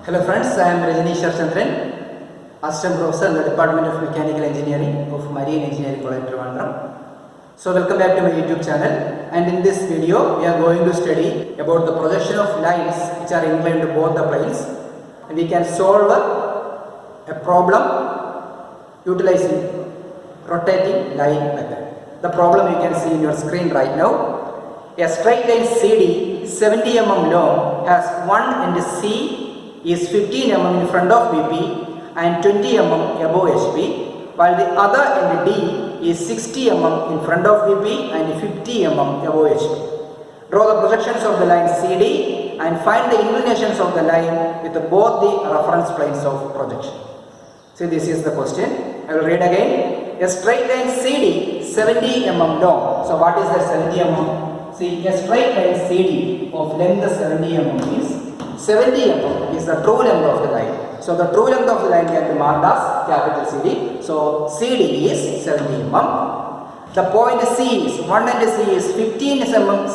Hello friends, I am Rajaneesh Chandran, Assistant Professor in the Department of Mechanical Engineering of Marine Engineering College, Trivandrum. So welcome back to my YouTube channel, and in this video we are going to study about the projection of lines which are inclined to both the planes, and we can solve a problem utilizing rotating line method. The problem you can see in your screen right now. A straight line CD 70 mm long has one end C is 15 mm in front of BP and 20 mm above HP, while the other end D is 60 mm in front of BP and 50 mm above HP. Draw the projections of the line CD and find the inclinations of the line with both the reference planes of projection. See, this is the question. I will read again. A straight line CD 70 mm long. So what is that 70 mm? See, a straight line CD of length 70 mm is 70 mm is the true length of the line. So the true length of the line can be marked as capital CD. So CD is 70 mm. The point C is, one end C is 15 mm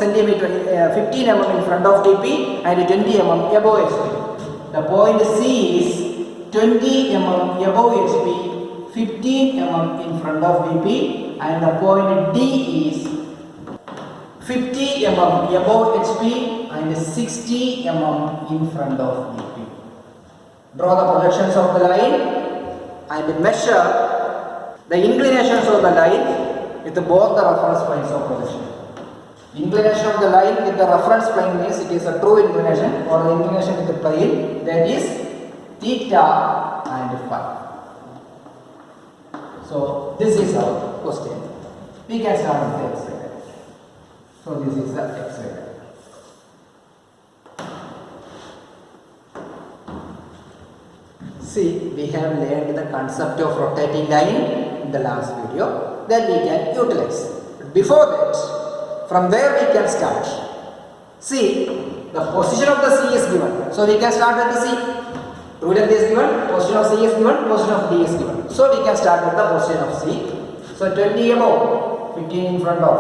in front of DP and 20 mm above HP. The point C is 20 mm above HP, 15 mm in front of BP, and the point D is 50 mm above HP and 60 mm in front of BP. Draw the projections of the line and measure the inclinations of the line with both the reference planes of projection. Inclination of the line with the reference plane means it is a true inclination, or the inclination with the plane, that is theta and phi. So this is our question. We can start with the exercise. So this is the exercise. See, we have learned the concept of rotating line in the last video that we can utilize. But before that, from where we can start? See, the position of the C is given. So we can start with the C. True length is given, position of C is given, position of D is given. So we can start with the position of C. So 20 above, 15 in front of.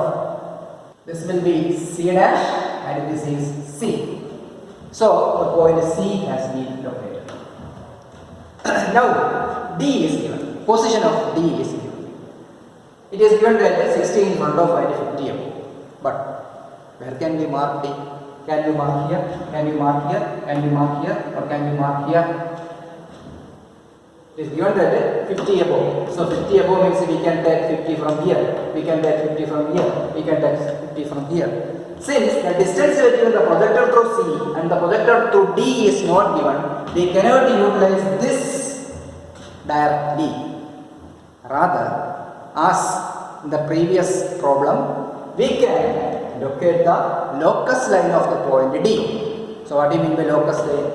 This will be C dash and this is C. So the point C has been located. Now D is given. Position of D is given. It is given that 60 in front of and 50 above. But where can we mark D? Can we mark here? Can we mark here? Can we mark here? Or can we mark here? It is given that 50 above. So 50 above means we can take 50 from here. We can take 50 from here. We can take 50 from here. Since the distance between the projector through C and the projector through D is not given, we cannot utilize this direct D. Rather, as in the previous problem, we can locate the locus line of the point D. So what do you mean by locus line?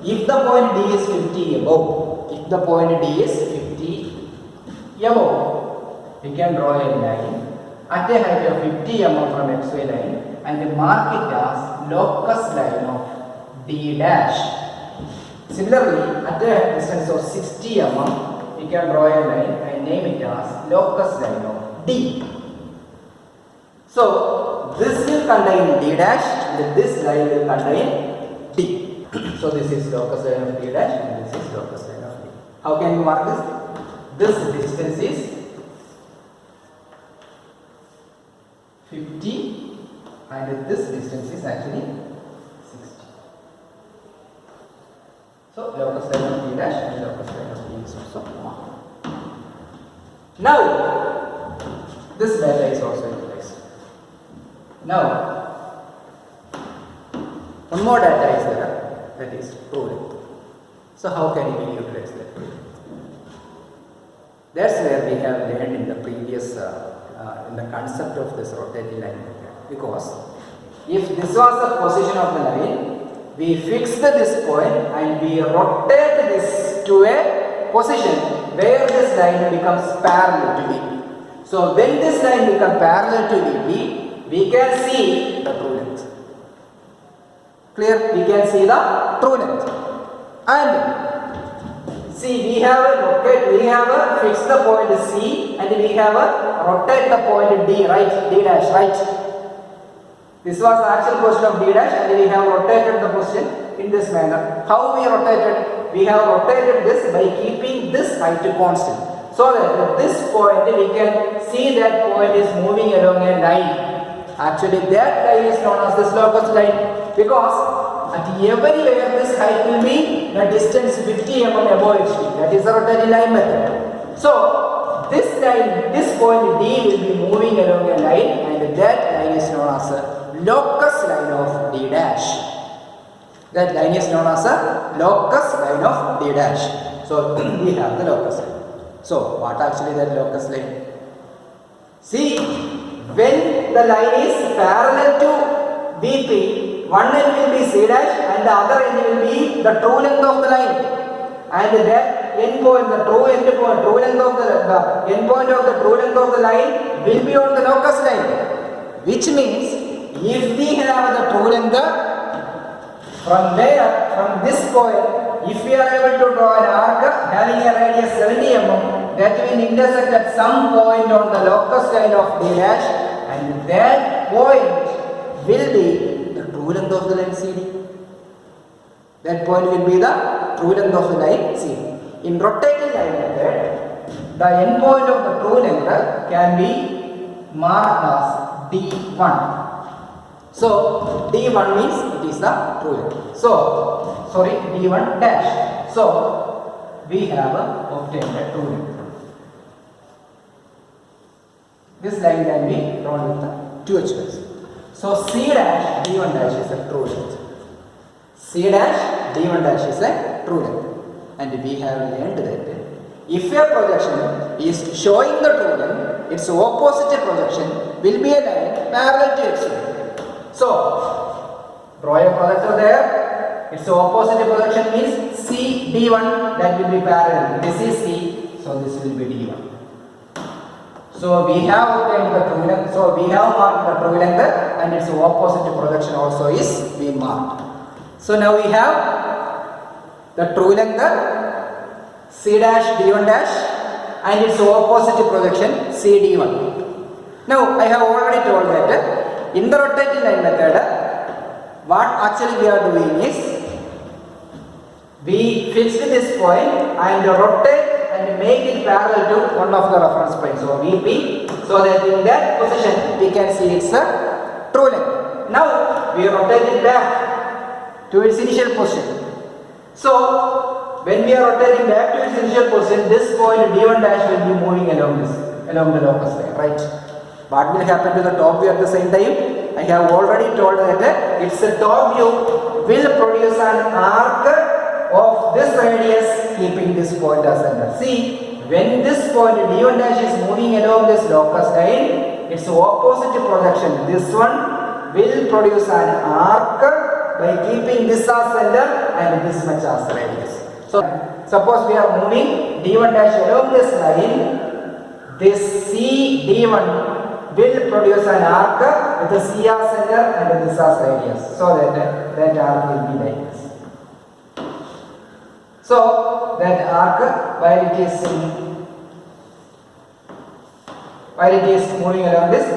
If the point D is 50 above, if the point D is 50 above, we can draw a line at a height of 50 mm from XY line and mark it as locus line of D dash. Similarly, at a distance of 60 mm, we can draw a line and name it as locus line of D. So this will contain D dash and this line will contain D. So this is locus line of D dash and this is locus line of D. How can you mark this? This distance is 50 and this distance is actually 60. So locus line of D dash and locus line of D is also marked. Now this data is also utilized. Now one more data is there, that is true length. So how can we utilize that? That's where we have learned in the previous in the concept of this rotating line method. Because if this was the position of the line, we fixed this point and we rotate this to a position where this line becomes parallel to VP. So when this line becomes parallel to VP, we can see the true length. Clear? We can see the true length. And see, we have fixed the point C and we have rotate the point D, right? D dash, right? This was the actual position of D dash, and we have rotated the position in this manner. How we rotated? We have rotated this by keeping this height constant. So that at this point we can see that point is moving along a line. Actually that line is known as the locus line, because at everywhere this height will be the distance 50 mm above HP. That is the rotating line method. So this line, this point D will be moving along a line, and that line is known as a locus line of D dash. That line is known as a locus line of D dash. So we have the locus line. So what actually that locus line? See, when the line is parallel to BP, one end will be C dash and the other end will be the true length of the line. And that end point, the true length of the end point of the true length of the line will be on the locus line. Which means if we have the true length from there, from this point, if we are able to draw an arc having a radius 70 mm, that will intersect at some point on the locus line of D dash, and that point will be the true length of the line CD. That point will be the true length of the line CD. In rotating line method, the end point of the true length can be marked as D1. So D1 means it is the true length. So sorry, D1 dash. So we have obtained the true length. This line can be drawn with the 2h values. So C dash D1 dash is a true length. C dash D1 dash is a true length. And we have learned that if a projection is showing the true length, its opposite projection will be a line parallel to its length. So draw a projector there. Its opposite projection means C D1, that will be parallel. This is C, so this will be D1. So we have obtained the true length. So we have marked the true length, and its opposite projection also is being marked. So now we have the true length C dash D1 dash and its opposite projection C D1. Now I have already told that in the rotating line method, what actually we are doing is we fix this point and rotate and make it parallel to one of the reference points, so VP, so that in that position we can see its true length. Now we rotate it back to its initial position. So when we are rotating back to its initial position, this point D1 dash will be moving along the locus line, right? What will happen to the top view at the same time? I have already told that its top view will produce an arc of this radius, keeping this point as center. See, when this point D1 dash is moving along this locus line, its opposite projection, this one, will produce an arc by keeping this as center and this much as radius. So suppose we are moving D1 dash along this line, this C D1 will produce an arc with the C as center and this as radius, so that arc will be like this. So that arc, while it is moving along this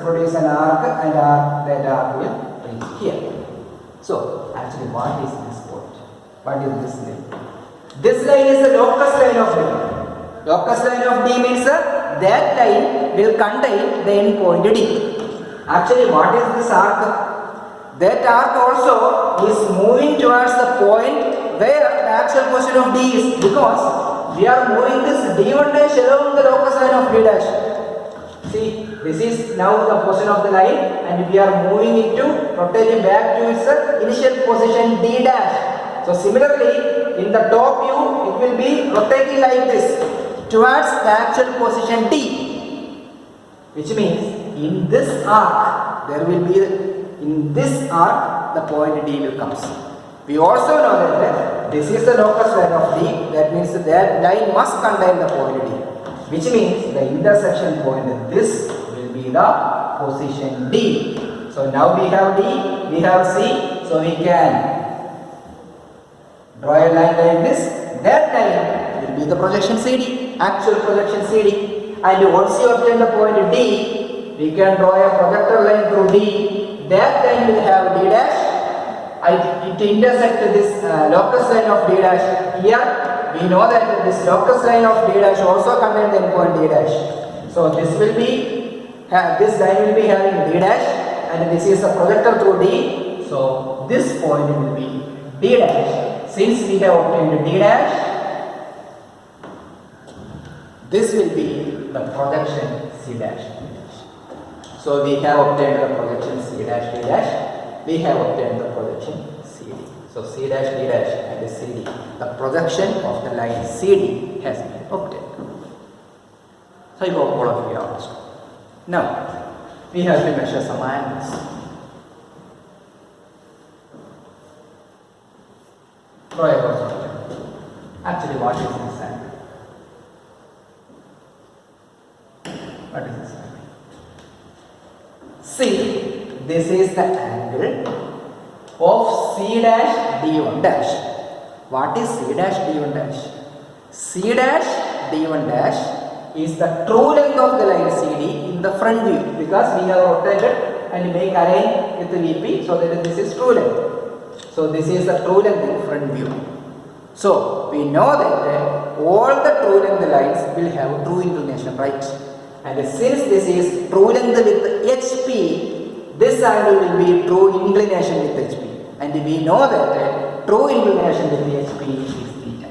produce an arc, and that arc will reach here. So actually, what is this point? What is this line? This line is the locus line of D. Locus line of D means that line will contain the end point D. Actually, what is this arc? That arc also is moving towards the point where the actual position of D is, because we are moving this D1 dash along the locus line of D dash. See, this is now the position of the line, and we are moving it to rotating back to its initial position D dash. So similarly, in the top view, it will be rotating like this towards the actual position D, which means in this arc there will be the point D will come. We also know that this is the locus line of D. That means that line must contain the point D, which means the intersection point, this will be the position D. So now we have D, we have C, so we can draw a line like this. That line will be the projection CD, actual projection CD. And once you obtain the point D, we can draw a projector line through D, that line will have d dash. It intersects this locus line of d dash here. We know that this locus line of d dash also contains the endpoint d dash. So this will be this line will be having d dash, and this is a projector through d. So this point will be d dash. Since we have obtained d dash, this will be the projection c dash. So we have obtained the projection c dash d dash. We have obtained the projection CD. So C dash D dash and CD. The projection of the line CD has been obtained. So I hope all of you are understood. Now we have to measure some angles. Draw a horizontal. Actually, what is this angle? What is this angle? See, this is the angle of C dash D1 dash. What is C dash D1 dash? C dash D1 dash is the true length of the line CD in the front view, because we have rotated and make align with the VP, so that this is true length. So this is the true length in front view. So we know that all the true length lines will have true inclination, right? And since this is true length with HP, this angle will be true inclination with HP. And we know that true inclination with HP is theta.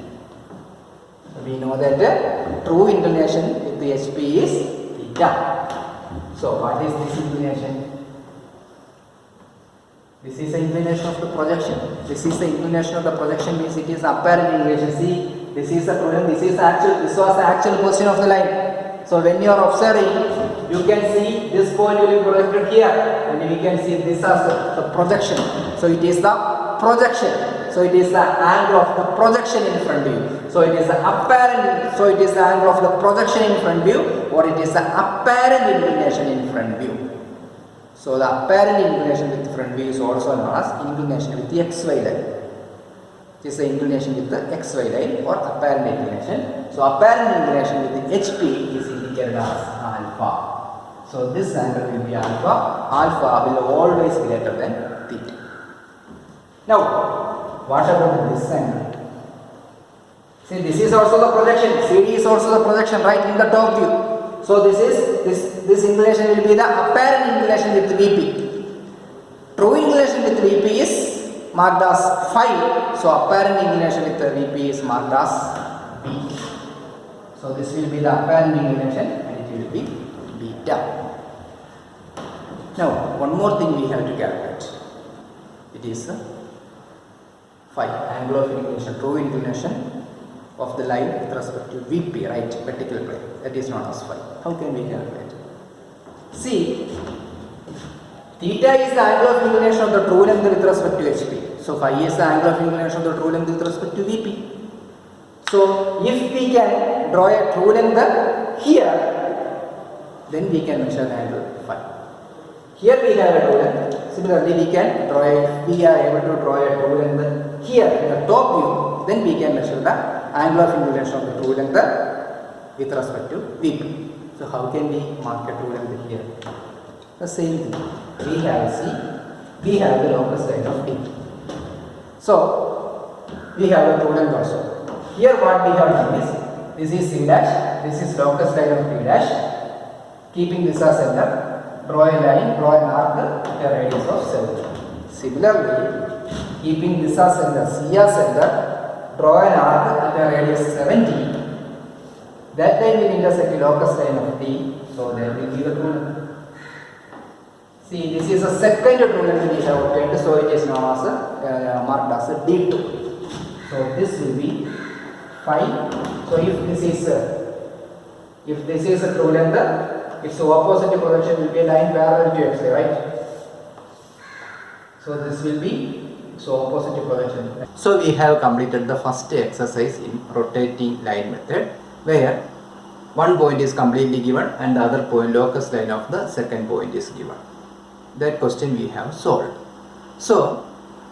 We know that true inclination with HP is theta. So what is this inclination? This is the inclination of the projection. This is the inclination of the projection, means it is apparent inclination. See, this is the true length. This was the actual position of the line. So when you are observing, you can see this point will be projected here, and we can see this as the projection. So it is the projection. So it is the angle of the projection in front view. So it is the apparent. So it is the angle of the projection in front view, or it is the apparent inclination in front view. So the apparent inclination with front view is also known as inclination with the XY line. It is the inclination with the XY line or apparent inclination. So apparent inclination with the HP is indicated as alpha. So this angle will be alpha. Alpha will always be greater than theta. Now, what about this angle? See, this is also the projection. CD is also the projection, right, in the top view. So this inclination will be the apparent inclination with VP. True inclination with VP is marked as phi. So apparent inclination with the VP is marked as B. So this will be the apparent inclination, and it will be beta. Now one more thing we have to calculate. It is phi, angle of inclination, true inclination of the line with respect to VP, right, vertical plane. That is known as phi. How can we calculate? See, theta is the angle of inclination of the true length with respect to HP. So phi is the angle of inclination of the true length with respect to VP. So if we can draw a true length here, then we can measure the angle phi. Here we have a true length. Similarly, we are able to draw a true length here in the top view, then we can measure the angle of inclination of the true length with respect to VP. So how can we mark a true length here? The same thing. We have the locus line of D. So we have a true length also. Here what we have done is, this is C dash, this is locus line of D dash. Keeping this as center, draw a line, draw an arc at a radius of 7. Similarly, keeping this as center, C as center, draw an arc at a radius 70. That line will intersect the locus line of D, so that will be the true length. See, this is a second true length we have obtained, so it is known as marked as D2. So this will be phi. So if this is a true length, its opposite projection will be a line parallel to XY, right? So this will be opposite projection. So we have completed the first exercise in rotating line method, where one point is completely given and the other point, locus line of the second point, is given. That question we have solved. So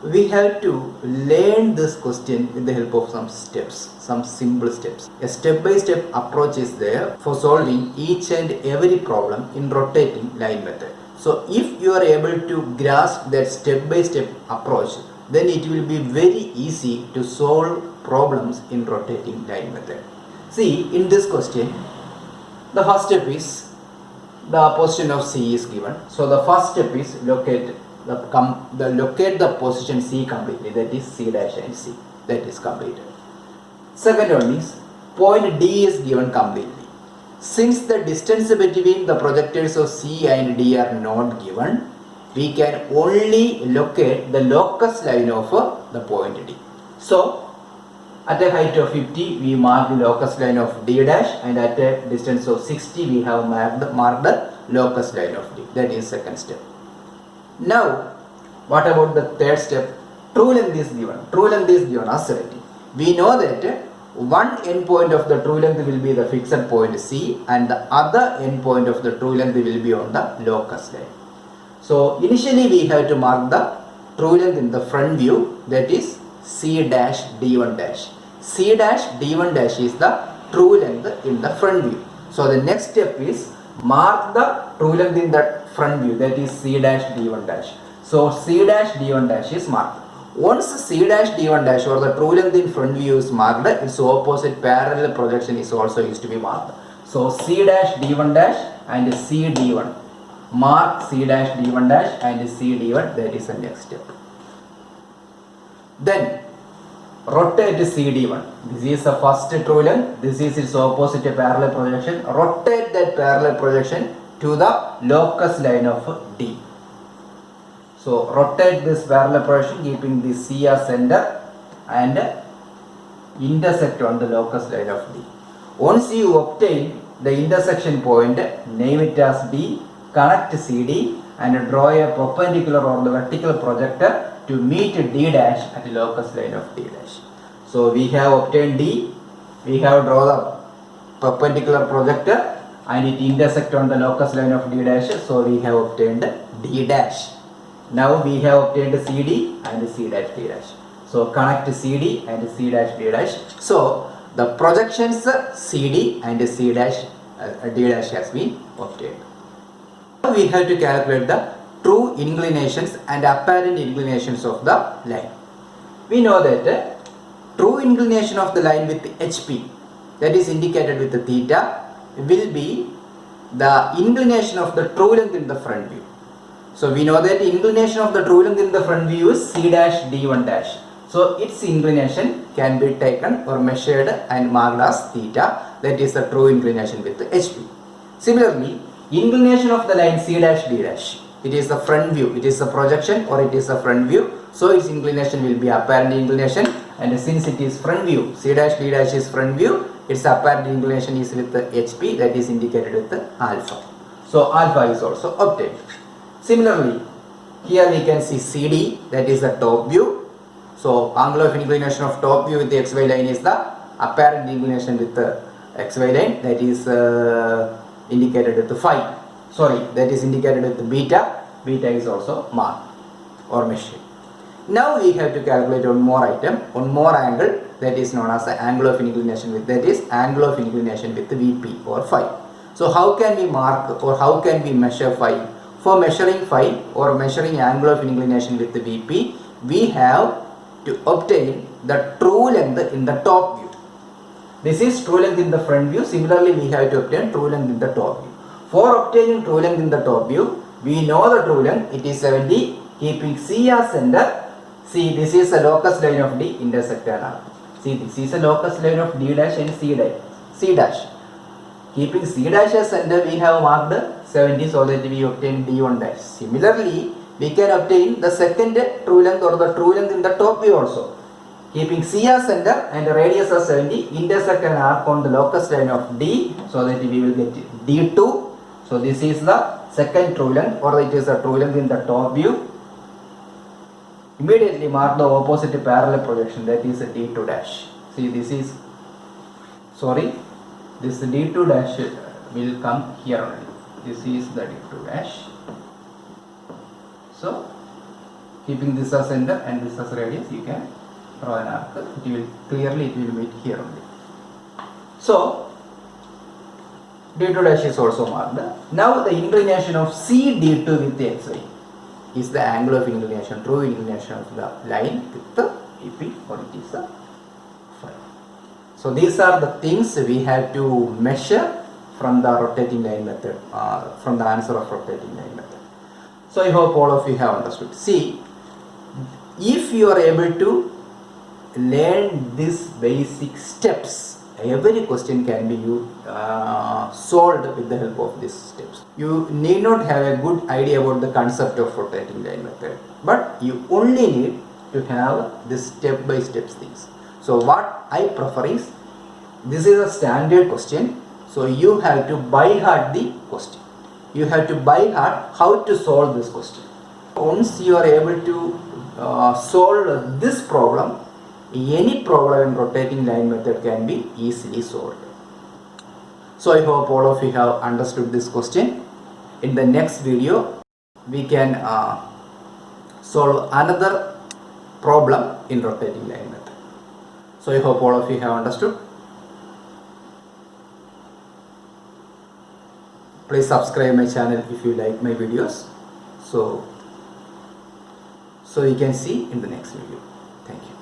we have to learn this question with the help of some steps, some simple steps. A step-by-step approach is there for solving each and every problem in rotating line method. So if you are able to grasp that step by step approach, then it will be very easy to solve problems in rotating line method. See, in this question, the first step is the position of C is given. So the first step is locate the position C completely, that is C dash and C, that is completed. Second one is point D is given completely. Since the distance between the projectors of C and D are not given, we can only locate the locus line of the point D. So at a height of 50 we mark the locus line of D dash, and at a distance of 60 we have marked the locus line of D. That is second step. Now what about the third step? True length is given. True length is given as 70. We know that one endpoint of the true length will be the fixed point C, and the other endpoint of the true length will be on the locus line. So initially we have to mark the true length in the front view, that is C dash D1 dash. C dash D1 dash is the true length in the front view. So the next step is mark the true length in the front view, that is C dash D1 dash. So C dash D1 dash is marked. Once C dash D1 dash or the true length in front view is marked, its opposite parallel projection is also used to be marked. So C dash D1 dash and C D1. Mark C dash D1 dash and C D1, that is the next step. Then rotate CD1. This is the first true length. This is its opposite parallel projection. Rotate that parallel projection to the locus line of D. So rotate this parallel projection keeping the C as center and intersect on the locus line of D. Once you obtain the intersection point, name it as D, connect CD and draw a perpendicular or the vertical projector to meet D dash at the locus line of D dash. So we have obtained D, we have drawn the perpendicular projector and it intersect on the locus line of D dash, so we have obtained D dash. Now we have obtained CD and C dash D dash. So connect CD and C dash D dash. So the projections CD and C dash D dash has been obtained. Now we have to calculate the true inclinations and apparent inclinations of the line. We know that true inclination of the line with HP, that is indicated with the theta, will be the inclination of the true length in the front view. So we know that inclination of the true length in the front view is C dash D1 dash. So its inclination can be taken or measured and marked as theta, that is the true inclination with the HP. Similarly, inclination of the line C dash D dash, it is the front view, it is the projection or it is the front view, so its inclination will be apparent inclination, and since it is front view, C dash D dash is front view, its apparent inclination is with the HP, that is indicated with the alpha. So alpha is also obtained. Similarly, here we can see CD, that is the top view. So angle of inclination of top view with the XY line is the apparent inclination with the XY line, that is indicated with the phi. Sorry, that is indicated with the beta. Beta is also marked or measured. Now we have to calculate one more item, one more angle, that is known as the angle of inclination with, that is angle of inclination with the VP or phi. So how can we mark or how can we measure phi? For measuring phi or measuring angle of inclination with the VP, we have to obtain the true length in the top view. This is true length in the front view. Similarly, we have to obtain true length in the top view. For obtaining true length in the top view, we know the true length, it is 70, keeping C as center. See, this is the locus line of D, intersect and R. See, this is the locus line of D dash and C dash. Keeping C dash as center, we have marked 70 so that we obtain D1 dash. Similarly, we can obtain the second true length or the true length in the top view also. Keeping C as center and the radius as 70, intersect and arc on the locus line of D, so that we will get D2. So this is the second true length, or it is the true length in the top view. Immediately mark the opposite parallel projection, that is D2 dash. See, this is, sorry, this D2 dash will come here only. This is the D2 dash. So keeping this as center and this as radius, you can draw an arc. It will clearly, it will meet here only. So d2 dash is also marked. Now the inclination of CD2 with xy is the angle of inclination, true inclination of the line with the EP, or it is the phi. So these are the things we have to measure from the rotating line method, from the answer of rotating line method. So I hope all of you have understood. See, if you are able to learn these basic steps, every question can be solved with the help of these steps. You need not have a good idea about the concept of rotating line method, but you only need to have this step by step things. So what I prefer is, this is a standard question, so you have to by heart the question. You have to by heart how to solve this question. Once you are able to solve this problem, any problem in rotating line method can be easily solved. So I hope all of you have understood this question. In the next video, we can solve another problem in rotating line method. So I hope all of you have understood. Please subscribe my channel if you like my videos. So you can see in the next video. Thank you.